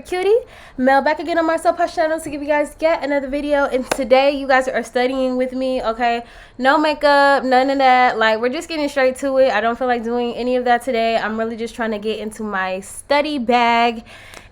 Cutie Mel back again on my Soul Push channel to give you guys yet another video, and today you guys are studying with me. Okay, no makeup, none of that. Like, we're just getting straight to it. I don't feel like doing any of that today. I'm really just trying to get into my study bag.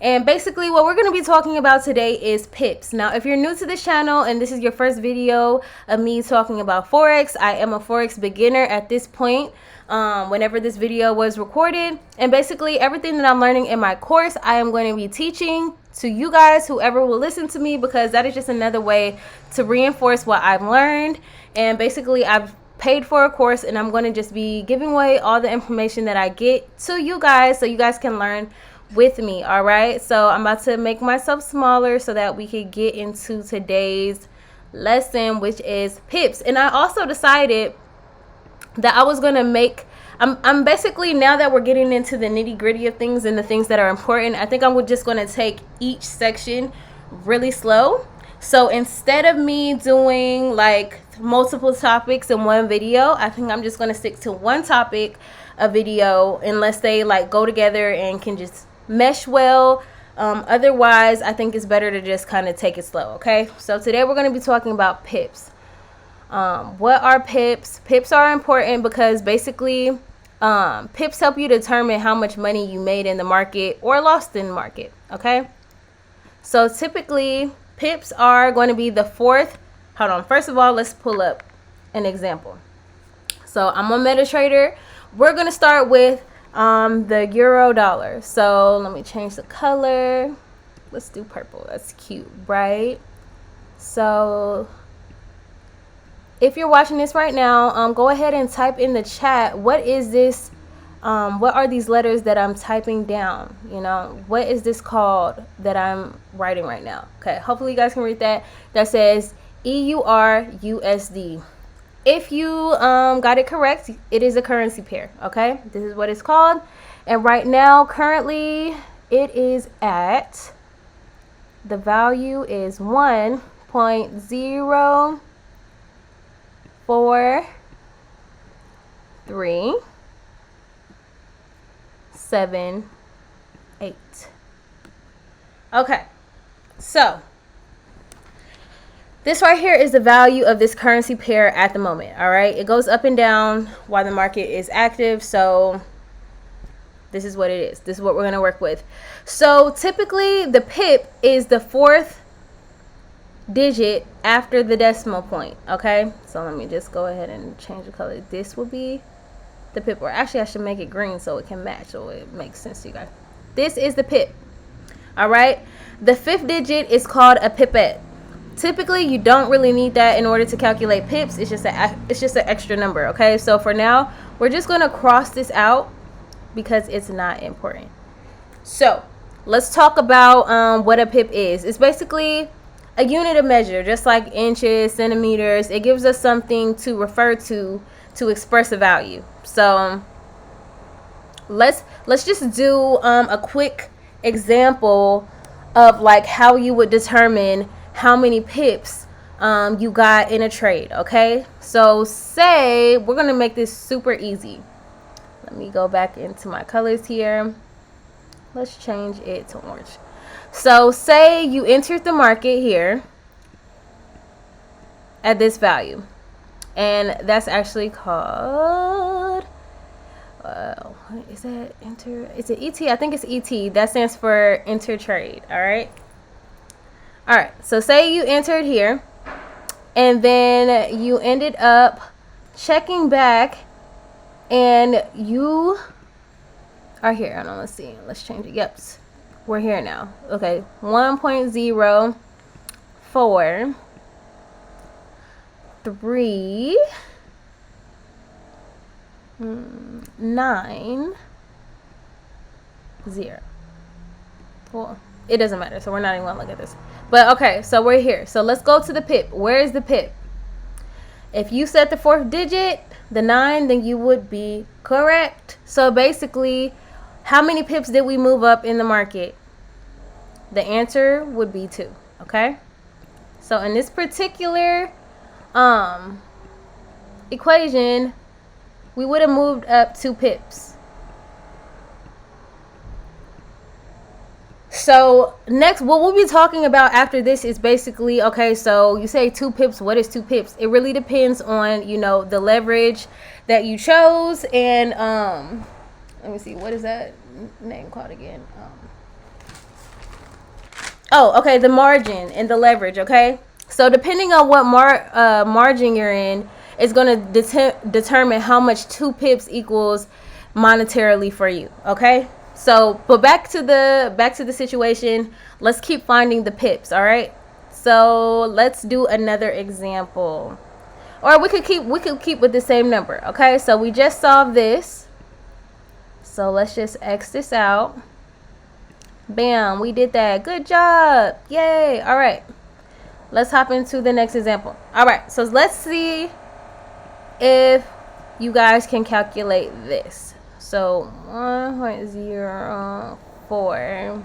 And basically what we're going to be talking about today is PIPS. Now, if you're new to this channel and this is your first video of me talking about Forex, I am a Forex beginner at this point. Whenever this video was recorded, and basically everything that I'm learning in my course, I am going to be teaching to you guys, whoever will listen to me, because that is just another way to reinforce what I've learned. And basically I've paid for a course, and I'm going to just be giving away all the information that I get to you guys so you guys can learn with me. All right, so I'm about to make myself smaller so that we could get into today's lesson, which is PIPS. And I also decided that I was going to make, I'm basically, now that we're getting into the nitty gritty of things and the things that are important, I think I'm just going to take each section really slow. So instead of me doing like multiple topics in one video, I think I'm just going to stick to one topic a video, unless they like go together and can just mesh well. Otherwise, I think it's better to just kind of take it slow. Okay, so today we're going to be talking about PIPS. What are PIPS? PIPS are important because basically PIPS help you determine how much money you made in the market or lost in the market. Okay, so typically PIPS are going to be the fourth. Hold on, first of all, let's pull up an example. So I'm on MetaTrader. We're going to start with the euro dollar. So let me change the color. Let's do purple. That's cute, right? So if you're watching this right now, go ahead and type in the chat, what is this, what are these letters that I'm typing down? You know, what is this called that I'm writing right now? Okay, hopefully you guys can read that. That says EUR/USD. If you got it correct, it is a currency pair. Okay, this is what it's called. And right now, currently, it is at, the value is 1.04378. Okay, so this right here is the value of this currency pair at the moment. All right, it goes up and down while the market is active. So this is what it is. This is what we're going to work with. So typically the PIP is the fourth digit after the decimal point. Okay, so let me just go ahead and change the color. This will be the PIP, or actually I should make it green so it can match, so it makes sense to you guys. This is the PIP. All right, the fifth digit is called a pipette. Typically you don't really need that in order to calculate PIPS. It's just an extra number. Okay, so for now we're just going to cross this out because it's not important. So let's talk about what a PIP is. It's basically a unit of measure, just like inches, centimeters. It gives us something to refer to express a value. So let's just do a quick example of like how you would determine how many pips you got in a trade. Okay, so say we're gonna make this super easy. Let me go back into my colors here. Let's change it to orange. So say you entered the market here at this value, and that's actually called what is that? Enter, is it ET? I think it's ET. That stands for enter trade. All right, so say you entered here, and then you ended up checking back, and you are here. I don't know, let's see. Let's change it. Yep, we're here now. Okay, 1.04390. Well, it doesn't matter, so we're not even gonna look at this. But okay, so we're here. So let's go to the PIP. Where is the PIP? If you set the fourth digit, the 9, then you would be correct. So basically, how many pips did we move up in the market? The answer would be 2. Okay, so in this particular equation, we would have moved up 2 pips. So next, what we'll be talking about after this is basically, okay, so you say 2 pips. What is 2 pips? It really depends on, you know, the leverage that you chose. And let me see, what is that name called again? Oh, okay, the margin and the leverage, okay? So depending on what margin you're in, it's going to determine how much 2 pips equals monetarily for you, okay? So, but back to the situation. Let's keep finding the pips, all right? So let's do another example, or we could keep with the same number, okay? So we just solved this, so let's just X this out. Bam, we did that. Good job. Yay. All right. Let's hop into the next example. All right. So let's see if you guys can calculate this. So 1.04.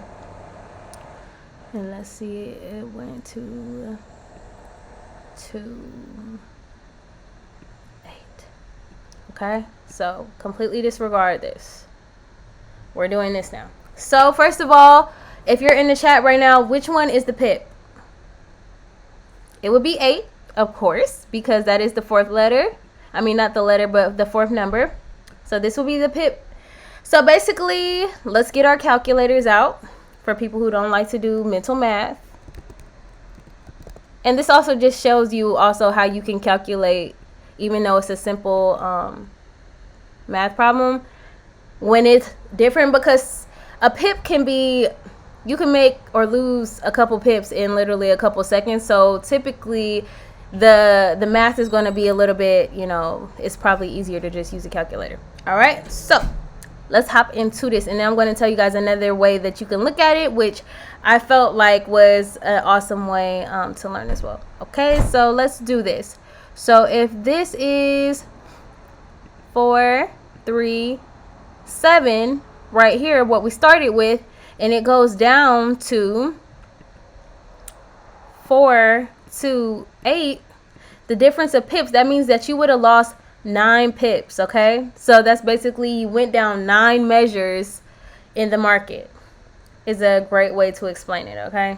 And let's see, it went to 2.8. Okay. So completely disregard this. We're doing this now. So first of all, if you're in the chat right now, which one is the pip? It would be 8, of course, because that is the 4th letter. I mean, not the letter, but the 4th number. So this will be the pip. So basically, let's get our calculators out for people who don't like to do mental math. And this also just shows you also how you can calculate, even though it's a simple math problem, when it's different, because a pip can be, you can make or lose a couple pips in literally a couple seconds. So typically the math is going to be a little bit, you know, it's probably easier to just use a calculator. All right, so let's hop into this, and then I'm going to tell you guys another way that you can look at it, which I felt like was an awesome way to learn as well. Okay, so let's do this. So if this is 4, 3, 7 right here, what we started with, and it goes down to 4 to 8, the difference of pips, that means that you would have lost 9 pips. Okay, so that's basically you went down 9 measures in the market, is a great way to explain it. Okay,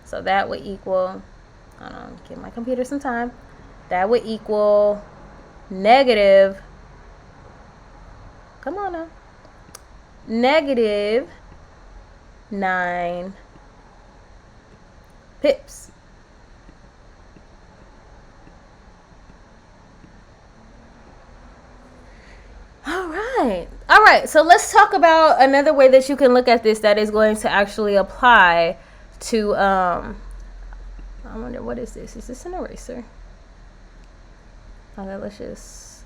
so that would equal, I don't know, give my computer some time, that would equal negative, come on now, negative 9 pips. All right, so let's talk about another way that you can look at this that is going to actually apply to I wonder, what is this? Is this an eraser? Okay, let's just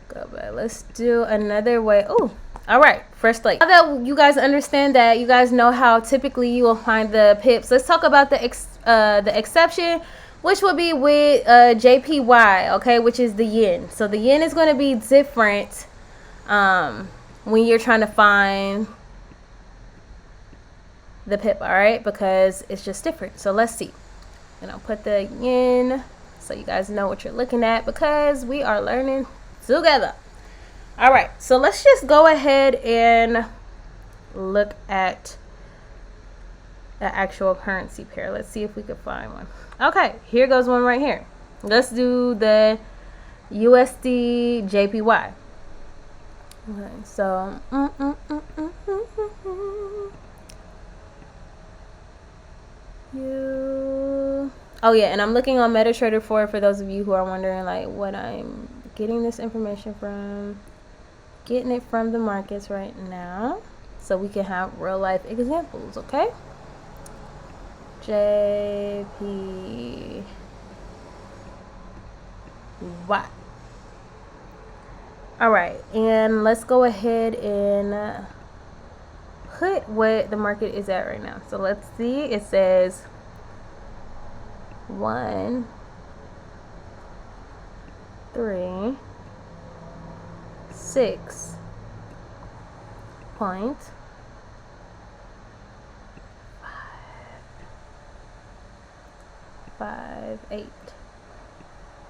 go back. Let's do another way. Oh, all right, fresh slate. Now that you guys understand that, you guys know how typically you will find the pips, let's talk about the exception, which will be with JPY, okay, which is the yen. So the yen is going to be different when you're trying to find the pip, all right, because it's just different. So let's see. And I'll put the yen so you guys know what you're looking at, because we are learning together. All right, so let's just go ahead and look at the actual currency pair. Let's see if we can find one. Okay, here goes one right here. Let's do the USD JPY. Okay, so oh yeah, and I'm looking on MetaTrader 4 for those of you who are wondering like what I'm getting this information from. Getting it from the markets right now so we can have real life examples. Okay, JPY. All right, and let's go ahead and put what the market is at right now. So let's see, it says 1, 3, 6.58.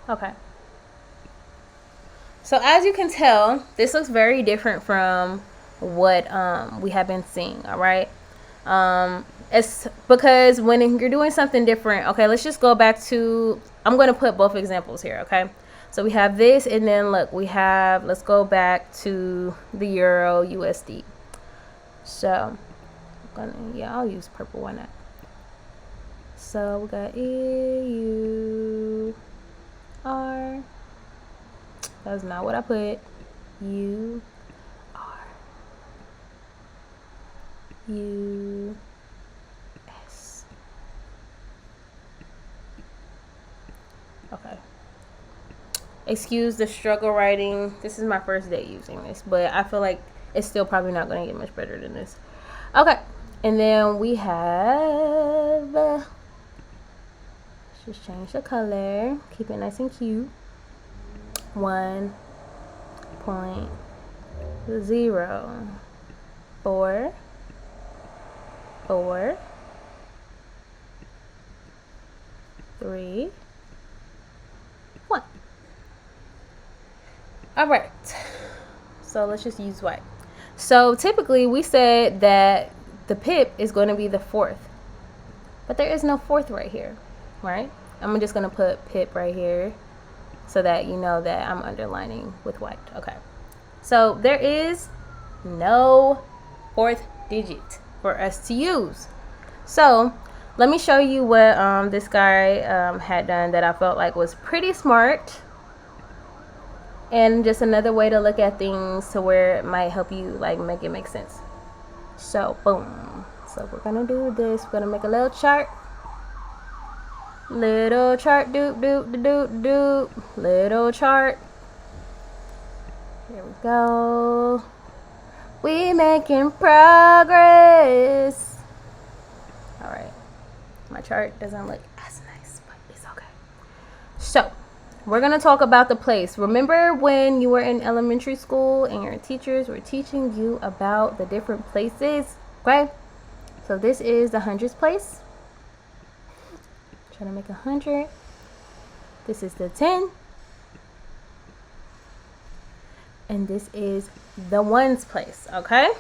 Okay. So as you can tell, this looks very different from what we have been seeing. All right. It's because when you're doing something different, okay, let's just go back to, I'm going to put both examples here. Okay. So we have this, and then look, we have, let's go back to the Euro USD. So I'll use purple, why not? So we got EUR. That's not what I put. UR. US. Okay. Excuse the struggle writing. This is my first day using this, but I feel like it's still probably not going to get much better than this. Okay. And then we have, let's just change the color. Keep it nice and cute. 1.044 3 1. All right, so let's just use white. So typically we said that the pip is going to be the fourth, but there is no fourth right here, right? I'm just going to put pip right here so that you know that I'm underlining with white. Okay, so there is no fourth digit for us to use. So let me show you what this guy had done that I felt like was pretty smart, and just another way to look at things to where it might help you like make it make sense. So boom, so we're gonna do this. We're gonna make a little chart, doop doop doop doop, little chart. Here we go, we making progress. All right, my chart doesn't look as nice, but it's okay. So we're going to talk about the place. Remember when you were in elementary school and your teachers were teaching you about the different places? Okay, so this is the hundreds place. I'm trying to make 100. This is the 10. And this is the ones place. Okay,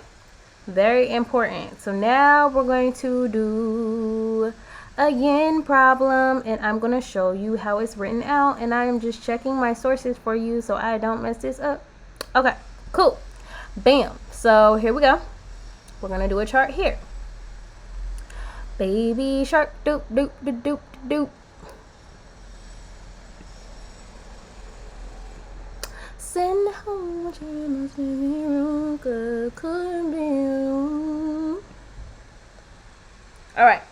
very important. So now we're going to do a yen problem, and I'm going to show you how it's written out, and I am just checking my sources for you so I don't mess this up. Okay, cool. Bam. So here we go. We're going to do a chart here. Baby shark, doop doop doop doop doop. Send home what you must be. All right,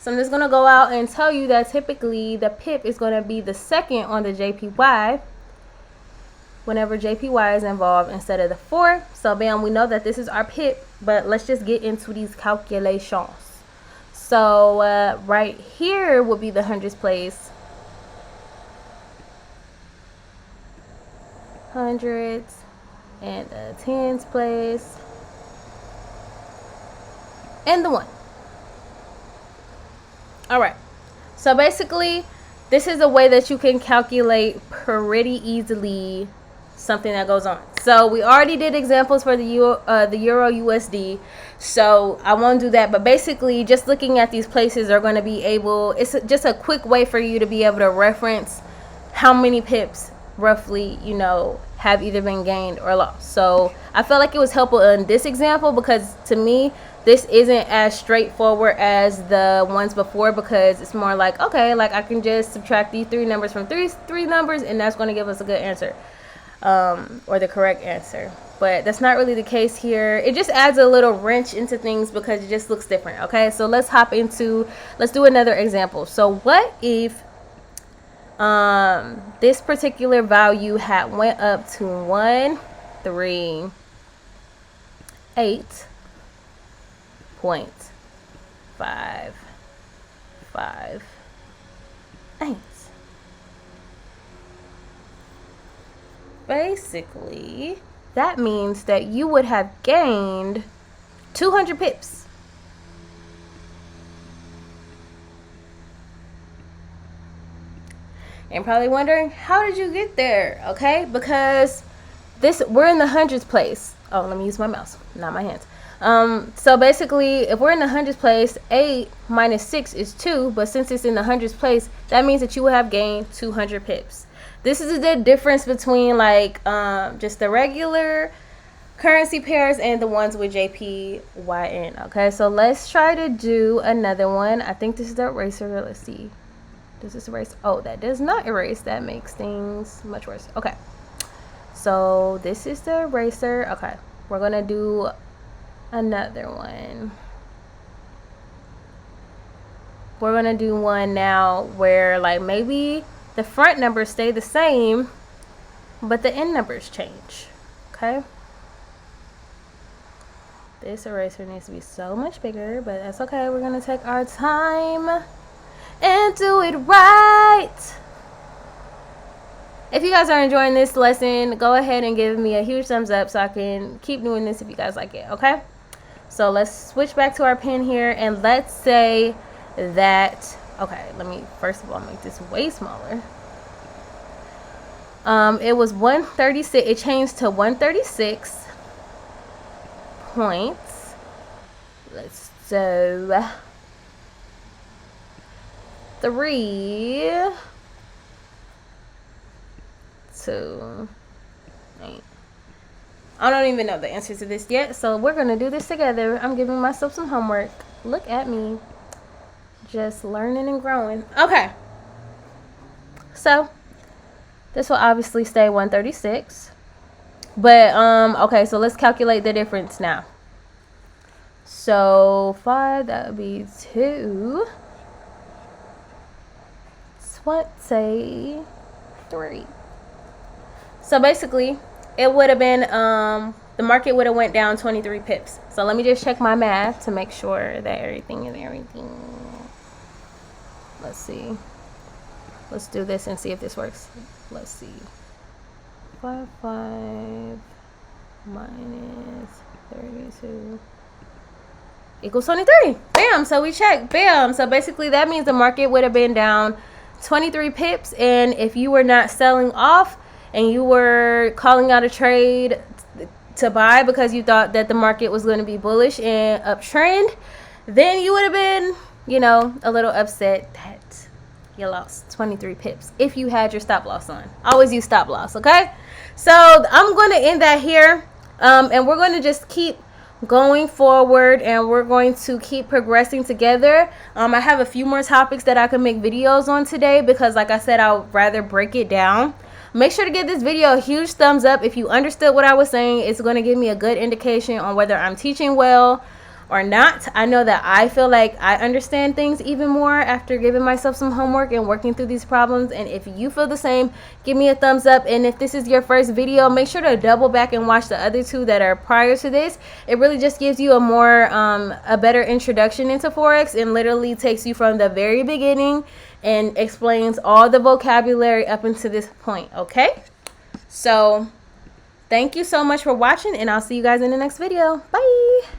so I'm just gonna go out and tell you that typically the pip is gonna be the second on the JPY whenever JPY is involved instead of the 4. So bam, we know that this is our pip, but let's just get into these calculations. So right here will be the hundreds place. Hundreds, and the tens place, and the 1. All right, so basically this is a way that you can calculate pretty easily something that goes on. So we already did examples for the Euro USD, so I won't do that, but basically just looking at these places are going to be able, it's just a quick way for you to be able to reference how many pips roughly, you know, have either been gained or lost. So I felt like it was helpful in this example because to me this isn't as straightforward as the ones before, because it's more like, okay, like I can just subtract these 3 numbers from three numbers and that's going to give us a good answer, or the correct answer. But that's not really the case here. It just adds a little wrench into things because it just looks different. Okay, so let's do another example. So what if this particular value had went up to 138.558? Basically, that means that you would have gained 200 pips. And probably wondering, how did you get there? Okay, because we're in the hundreds place. Oh, let me use my mouse, not my hands. So basically, if we're in the hundreds place, 8 minus 6 is 2, but since it's in the hundreds place, that means that you will have gained 200 pips. This is the difference between like just the regular currency pairs and the ones with JPYN. Okay, so let's try to do another one. I think this is the eraser. Let's see. Does this erase? Oh, that does not erase. That makes things much worse. Okay, so this is the eraser. Okay, we're gonna do another one. We're gonna do one now where like maybe the front numbers stay the same, but the end numbers change. Okay. This eraser needs to be so much bigger, but that's okay. We're gonna take our time and do it right. If you guys are enjoying this lesson, go ahead and give me a huge thumbs up so I can keep doing this if you guys like it, okay? So let's switch back to our pen here, and let's say that, okay, let me first of all make this way smaller. It was 136, it changed to 136 points. Let's do 3, 2, 8. I don't even know the answer to this yet, so we're gonna do this together. I'm giving myself some homework. Look at me, just learning and growing. Okay, so this will obviously stay 136, but okay, so let's calculate the difference now. So 5, that would be 2, 23. So basically, it would have been, the market would have went down 23 pips. So let me just check my math to make sure that everything is everything. Let's see. Let's do this and see if this works. Let's see. 5 minus 32 equals 23. Bam. So we check. Bam. So basically that means the market would have been down 23 pips. And if you were not selling off and you were calling out a trade to buy because you thought that the market was going to be bullish and uptrend, then you would have been, you know, a little upset that you lost 23 pips if you had your stop loss on. Always use stop loss, okay? So I'm going to end that here, and we're going to just keep going forward, and we're going to keep progressing together. I have a few more topics that I can make videos on today because, like I said, I'd rather break it down. Make sure to give this video a huge thumbs up if you understood what I was saying. It's going to give me a good indication on whether I'm teaching well or not. I know that I feel like I understand things even more after giving myself some homework and working through these problems. And if you feel the same, give me a thumbs up. And if this is your first video, make sure to double back and watch the other 2 that are prior to this. It really just gives you a more a better introduction into Forex, and literally takes you from the very beginning and explains all the vocabulary up until this point. Okay, so thank you so much for watching, and I'll see you guys in the next video. Bye.